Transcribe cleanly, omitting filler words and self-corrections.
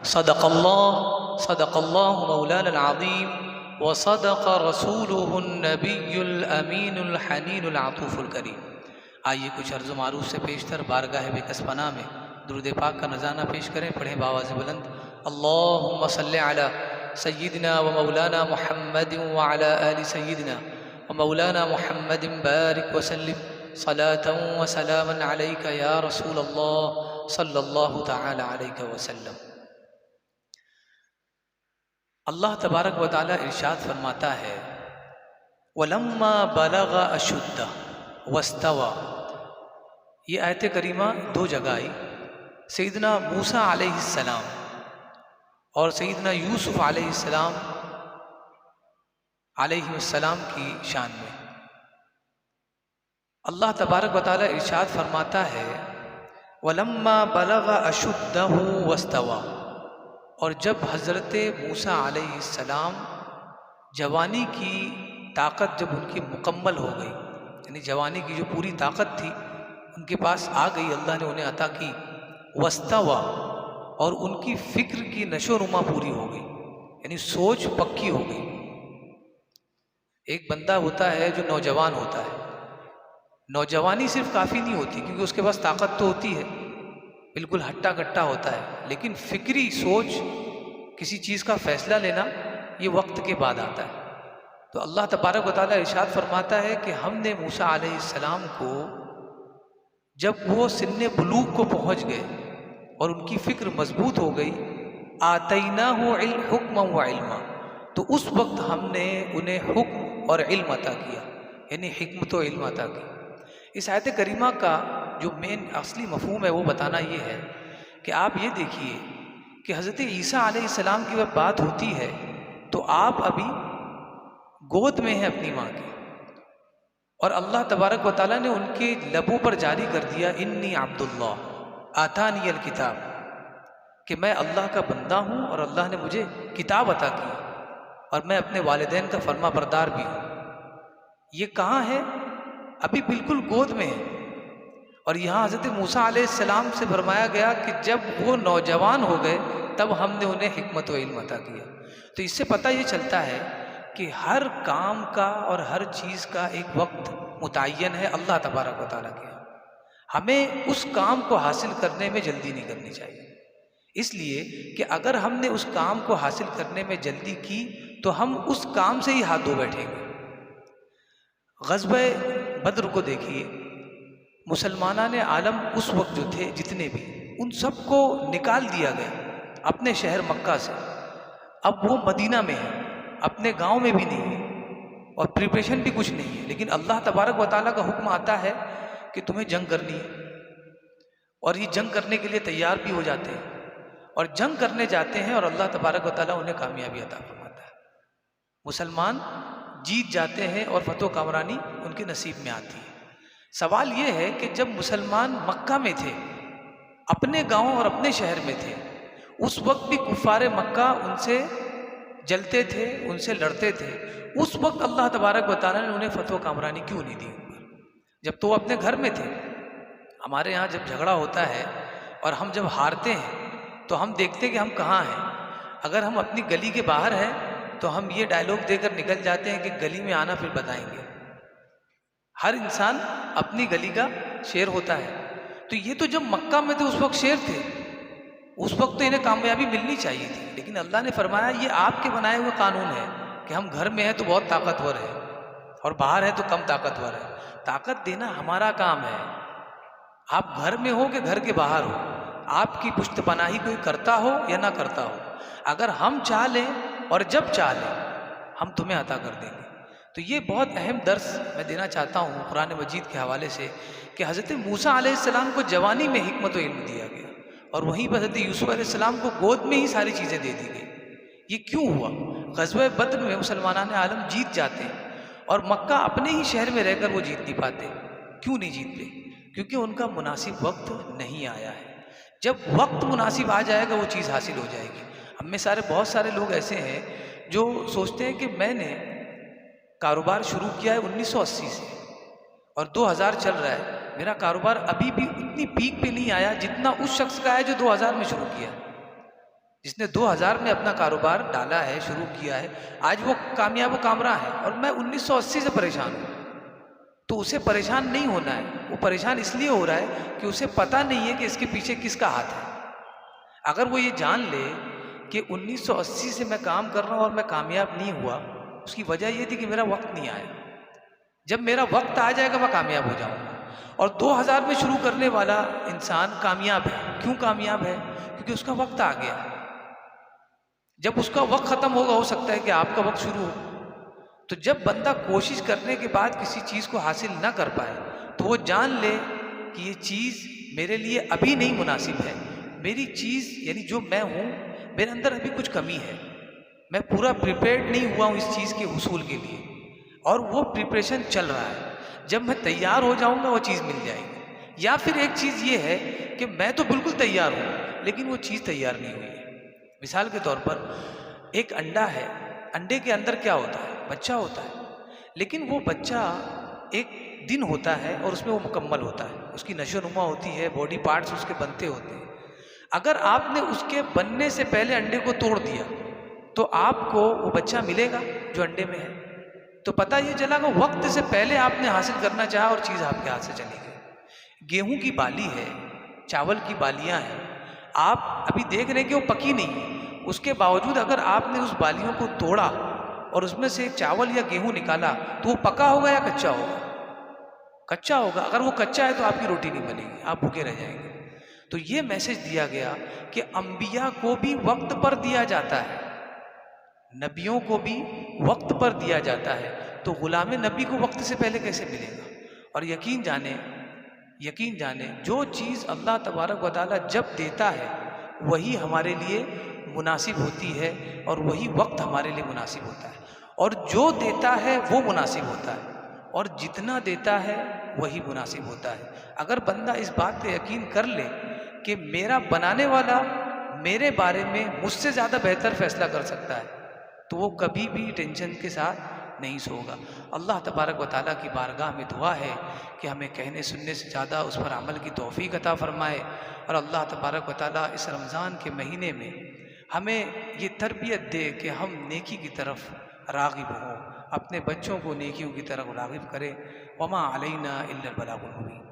صدق اللہ مولانا العظیم وصدق رسولہ النبی الامین الحنین العطوف الکریم۔ آئیے کچھ عرض و معروف سے پیشتر بارگاہ بکس پناہ میں درود پاک کا نذرانہ پیش کریں۔ پڑھیں بآواز بلند، اللہم صلی علی سیدنا و مولانا محمد وعلی آل سیدنا و مولانا محمد بارک وسلم صلاة و سلاما علیک یا رسول اللہ صلی اللہ تعالی علیہ وسلم۔ اللہ تبارک و تعالی ارشاد فرماتا ہے وَلَمَّا بَلَغَ أَشُدَّهُ وَاسْتَوَى۔ یہ آیت کریمہ دو جگہ آئی، سیدنا موسیٰ علیہ السلام اور سیدنا یوسف علیہ السلام کی شان میں۔ اللہ تبارک و تعالی ارشاد فرماتا ہے وَلَمَّا بَلَغَ أَشُدَّهُ وَاسْتَوَى، اور جب حضرت موسیٰ علیہ السلام جوانی کی طاقت جب ان کی مکمل ہو گئی، یعنی جوانی کی جو پوری طاقت تھی ان کے پاس آ گئی، اللہ نے انہیں عطا کی، واستویٰ، اور ان کی فکر کی نشو و نما پوری ہو گئی، یعنی سوچ پکی ہو گئی۔ ایک بندہ ہوتا ہے جو نوجوان ہوتا ہے، نوجوانی صرف کافی نہیں ہوتی کیونکہ اس کے پاس طاقت تو ہوتی ہے، بالکل ہٹا کٹا ہوتا ہے، لیکن فکری سوچ، کسی چیز کا فیصلہ لینا، یہ وقت کے بعد آتا ہے۔ تو اللہ تبارک و تعالیٰ ارشاد فرماتا ہے کہ ہم نے موسیٰ علیہ السلام کو جب وہ سن بلوغ کو پہنچ گئے اور ان کی فکر مضبوط ہو گئی، آتیناہ حکما و علما، تو اس وقت ہم نے انہیں حکم اور علم عطا کیا، یعنی حکمت و علم عطا کی۔ اس آیت کریمہ کا جو مین اصلی مفہوم ہے وہ بتانا یہ ہے کہ آپ یہ دیکھیے کہ حضرت عیسیٰ علیہ السلام کی جب بات ہوتی ہے تو آپ ابھی گود میں ہیں اپنی ماں کے، اور اللہ تبارک و تعالیٰ نے ان کے لبوں پر جاری کر دیا انی عبد اللہ آتانی الکتاب، کہ میں اللہ کا بندہ ہوں اور اللہ نے مجھے کتاب عطا کی اور میں اپنے والدین کا فرما بردار بھی ہوں۔ یہ کہاں ہے؟ ابھی بالکل گود میں ہے۔ اور یہاں حضرت موسیٰ علیہ السلام سے فرمایا گیا کہ جب وہ نوجوان ہو گئے تب ہم نے انہیں حکمت و علم عطا کیا۔ تو اس سے پتہ یہ چلتا ہے کہ ہر کام کا اور ہر چیز کا ایک وقت متعین ہے اللہ تبارک و تعالیٰ کے ہاں۔ ہمیں اس کام کو حاصل کرنے میں جلدی نہیں کرنی چاہیے، اس لیے کہ اگر ہم نے اس کام کو حاصل کرنے میں جلدی کی تو ہم اس کام سے ہی ہاتھ دھو بیٹھیں گے۔ غزوہ بدر کو دیکھیے، مسلمانان عالم اس وقت جو تھے جتنے بھی، ان سب کو نکال دیا گیا اپنے شہر مکہ سے۔ اب وہ مدینہ میں ہیں، اپنے گاؤں میں بھی نہیں ہے اور پریپریشن بھی کچھ نہیں ہے، لیکن اللہ تبارک و تعالیٰ کا حکم آتا ہے کہ تمہیں جنگ کرنی ہے، اور یہ جنگ کرنے کے لیے تیار بھی ہو جاتے ہیں اور جنگ کرنے جاتے ہیں اور اللہ تبارک و تعالیٰ انہیں کامیابی عطا فرماتا ہے۔ مسلمان جیت جاتے ہیں اور فتح و کامرانی ان کے نصیب میں آتی ہے۔ سوال یہ ہے کہ جب مسلمان مکہ میں تھے، اپنے گاؤں اور اپنے شہر میں تھے، اس وقت بھی کفار مکہ ان سے جلتے تھے، ان سے لڑتے تھے، اس وقت اللہ تبارک و تعالیٰ نے انہیں فتح و کامرانی کیوں نہیں دی ان پر؟ جب تو وہ اپنے گھر میں تھے۔ ہمارے یہاں جب جھگڑا ہوتا ہے اور ہم جب ہارتے ہیں تو ہم دیکھتے ہیں کہ ہم کہاں ہیں۔ اگر ہم اپنی گلی کے باہر ہیں تو ہم یہ ڈائلاگ دے کر نکل جاتے ہیں کہ گلی میں آنا پھر بتائیں گے۔ ہر انسان اپنی گلی کا شیر ہوتا ہے۔ تو یہ تو جب مکہ میں تھے اس وقت شیر تھے، اس وقت تو انہیں کامیابی ملنی چاہیے تھی، لیکن اللہ نے فرمایا یہ آپ کے بنائے ہوئے قانون ہے کہ ہم گھر میں ہیں تو بہت طاقتور ہے اور باہر ہیں تو کم طاقتور ہے۔ طاقت دینا ہمارا کام ہے، آپ گھر میں ہو کہ گھر کے باہر ہو، آپ کی پشت پناہی کوئی کرتا ہو یا نہ کرتا ہو، اگر ہم چاہ لیں اور جب چاہ لیں ہم تمہیں عطا کر دیں گے۔ تو یہ بہت اہم درس میں دینا چاہتا ہوں قرآن مجید کے حوالے سے کہ حضرت موسیٰ علیہ السلام کو جوانی میں حکمت و علم دیا گیا اور وہیں پر حضرت یوسف علیہ السلام کو گود میں ہی ساری چیزیں دے دی گئی۔ یہ کیوں ہوا؟ غزوہ بدر میں مسلمانان عالم جیت جاتے ہیں اور مکہ اپنے ہی شہر میں رہ کر وہ جیت نہیں پاتے۔ کیوں نہیں جیتتے؟ کیونکہ ان کا مناسب وقت نہیں آیا ہے۔ جب وقت مناسب آ جائے گا وہ چیز حاصل ہو جائے گی۔ ہم میں بہت سارے لوگ ایسے ہیں جو سوچتے ہیں کہ میں نے کاروبار شروع کیا ہے 1980 سے اور 2000 چل رہا ہے، میرا کاروبار ابھی بھی اتنی پیک پہ نہیں آیا جتنا اس شخص کا ہے جو 2000 میں شروع کیا۔ جس نے 2000 میں اپنا کاروبار ڈالا ہے، شروع کیا ہے، آج وہ کامیاب و کامراں ہے، اور میں 1980 سے پریشان ہوں، تو اسے پریشان نہیں ہونا ہے۔ وہ پریشان اس لیے ہو رہا ہے کہ اسے پتہ نہیں ہے کہ اس کے پیچھے کس کا ہاتھ ہے۔ اگر وہ یہ جان لے کہ 1980 سے میں کام کر رہا ہوں اور میں کامیاب نہیں ہوا، اس کی وجہ یہ تھی کہ میرا وقت نہیں آیا۔ جب میرا وقت آ جائے گا میں کامیاب ہو جاؤں گا۔ اور 2000 میں شروع کرنے والا انسان کامیاب ہے۔ کیوں کامیاب ہے؟ کیونکہ اس کا وقت آ گیا۔ جب اس کا وقت ختم ہوگا، ہو سکتا ہے کہ آپ کا وقت شروع ہو۔ تو جب بندہ کوشش کرنے کے بعد کسی چیز کو حاصل نہ کر پائے تو وہ جان لے کہ یہ چیز میرے لیے ابھی نہیں مناسب ہے، میری چیز یعنی جو میں ہوں میرے اندر ابھی کچھ کمی ہے، میں پورا پریپیئرڈ نہیں ہوا ہوں اس چیز کے حصول کے لیے، اور وہ پریپریشن چل رہا ہے۔ جب میں تیار ہو جاؤں گا وہ چیز مل جائے گی۔ یا پھر ایک چیز یہ ہے کہ میں تو بالکل تیار ہوں لیکن وہ چیز تیار نہیں ہوئی ہے۔ مثال کے طور پر ایک انڈا ہے، انڈے کے اندر کیا ہوتا ہے؟ بچہ ہوتا ہے، لیکن وہ بچہ ایک دن ہوتا ہے اور اس میں وہ مکمل ہوتا ہے، اس کی نشو و نما ہوتی ہے، باڈی پارٹس اس کے بنتے ہوتے ہیں۔ اگر آپ نے اس کے بننے سے پہلے انڈے کو توڑ دیا تو آپ کو وہ بچہ ملے گا جو انڈے میں ہے؟ تو پتہ یہ چلا کہ وقت سے پہلے آپ نے حاصل کرنا چاہا اور چیز آپ کے ہاتھ سے چلی گئی۔ گیہوں کی بالی ہے، چاول کی بالیاں ہیں، آپ ابھی دیکھ رہے ہیں کہ وہ پکی نہیں ہے، اس کے باوجود اگر آپ نے اس بالیوں کو توڑا اور اس میں سے ایک چاول یا گیہوں نکالا تو وہ پکا ہوگا یا کچا ہوگا؟ کچا ہوگا۔ اگر وہ کچا ہے تو آپ کی روٹی نہیں بنے گی، آپ بھوکے رہ جائیں گے۔ تو یہ میسج دیا گیا کہ انبیاء کو بھی وقت پر دیا جاتا ہے، نبیوں کو بھی وقت پر دیا جاتا ہے، تو غلام نبی کو وقت سے پہلے کیسے ملے گا؟ اور یقین جانیں جو چیز اللہ تبارک و تعالیٰ جب دیتا ہے وہی ہمارے لیے مناسب ہوتی ہے، اور وہی وقت ہمارے لیے مناسب ہوتا ہے، اور جو دیتا ہے وہ مناسب ہوتا ہے، اور جتنا دیتا ہے وہی مناسب ہوتا ہے۔ اگر بندہ اس بات پہ یقین کر لے کہ میرا بنانے والا میرے بارے میں مجھ سے زیادہ بہتر فیصلہ کر سکتا ہے تو وہ کبھی بھی ٹینشن کے ساتھ نہیں سوگا۔ اللہ تبارک و تعالیٰ کی بارگاہ میں دعا ہے کہ ہمیں کہنے سننے سے زیادہ اس پر عمل کی توفیق عطا فرمائے، اور اللہ تبارک و تعالیٰ اس رمضان کے مہینے میں ہمیں یہ تربیت دے کہ ہم نیکی کی طرف راغب ہوں، اپنے بچوں کو نیکیوں کی طرف راغب کرے۔ وما علینا الا البلاغ المبین۔